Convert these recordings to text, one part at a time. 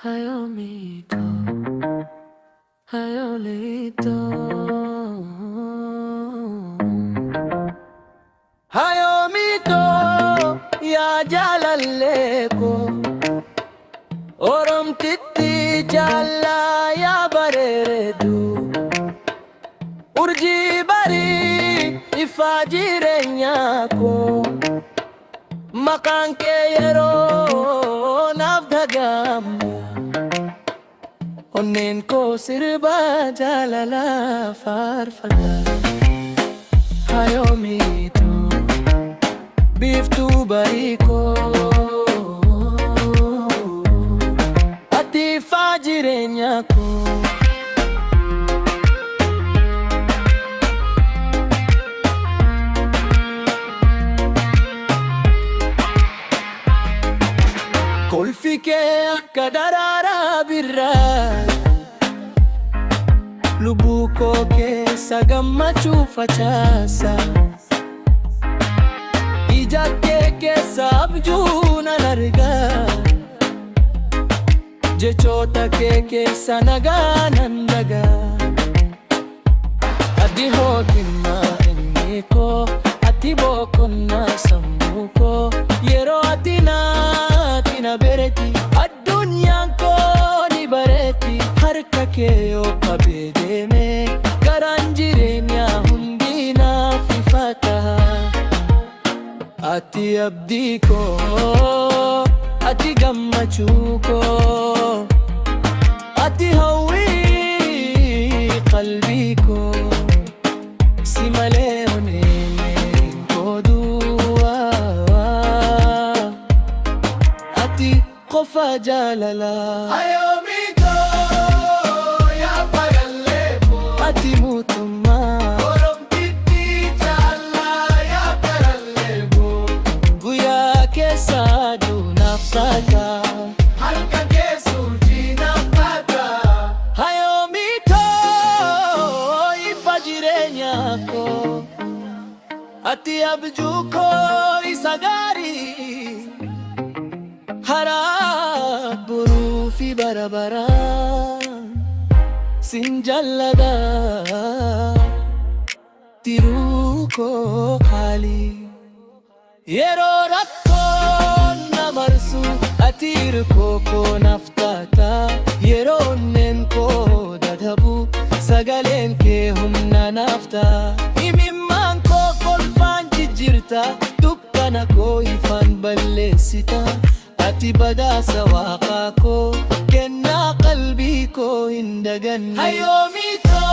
Hayomito, hayolito, hayomito, ya jalaleko, orom titti jalla ya bareredu, urji bari ifajire nyako, makanke yero nafdagam. Onnen ko sirba jalala farfada hayomito biftu bariko ati fajire nyako kolfike akadarara birra lubuko keessa gammachuu facaasa ija kee keessa abjuu nan argaa jechoota kee keessa nagaa nan dhagaa ati hootimmaa inni koo ati boqonnaa sammuu koo yeroo ati na bereti addunyaan koo ni bareeti harka kee yoo qabee deeme garaan jireenyaa hundi naaf ifata ati abdii koo ati gammachuu koo ati hawwii qalbii koo si malee onneen koo duwwaa ati qofa jaalalaa ati mootummaa oromtitti jaalala yaa baralleego guyyaa keessa aduu naaf taata halkan keessa urjii naaf taata hayomito ifa jireenyaa koo ati abjuu koo isa gaarii haraa boruu fi barabaraa sin jallada tiruu koo qaali yeroo rakkoon na marsu ati hirkoo koo naaf taata yeroo onneen koo dadhabu sagaleen kee humna naaf ta'a imimmaan koo kolfaan jijjiirta dukkana koo ifaan balleessita ati badhaasa waaqaa koo kennaa qalbii koo hin daganne hayomito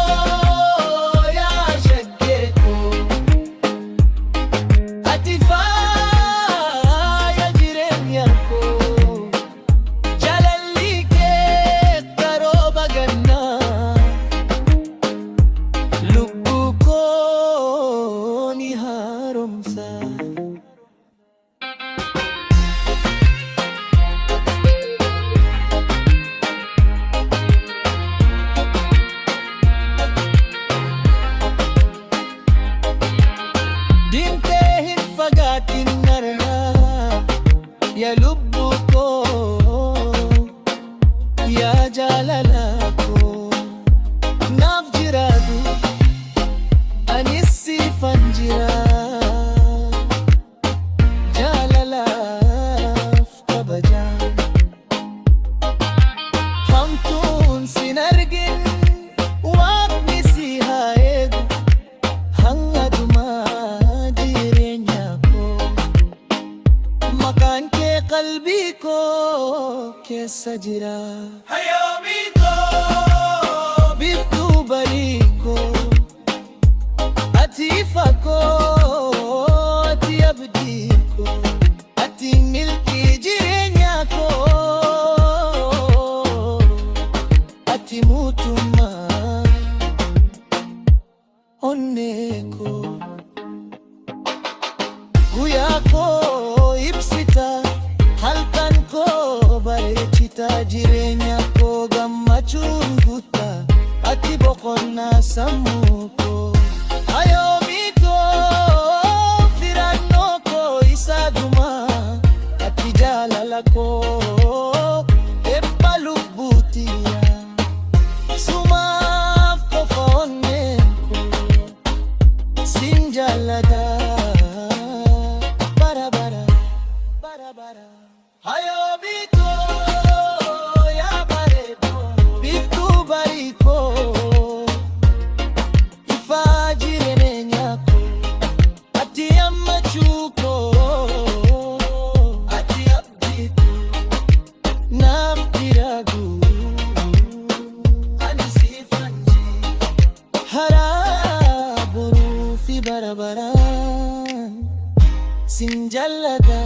yaa shaggee koo ati faaya jireenya koo jaalalli kee qarooba gannaa lubbuu koo ni haaromsa. Ya lubbu koo ya jaalala koo naaf jiraatu anis siifan jira jaalalaaf kabajaa hamtuun sin argin waaqni si haa eegu hanga dhumaa jireenya koo maqaan qalbii koo keessa jira hayomito biftuu barii koo ati ifa koo ati abdii koo ati milkii jireenyaa koo ati mootummaa onnee koo guyyaa koo ibsita halkan koo bareechita jireenya koo gammachuun guuta ati boqonnaa sammuu koo hayomito firannoo koo isa dhumaa ati jaalala koo ebbalu barabara. Hayo mito ya barebo biftu bariko ifajire nenyako ati amachuko ati abditu nafkiragu anisifanji haraburu fi barabaran sinjallada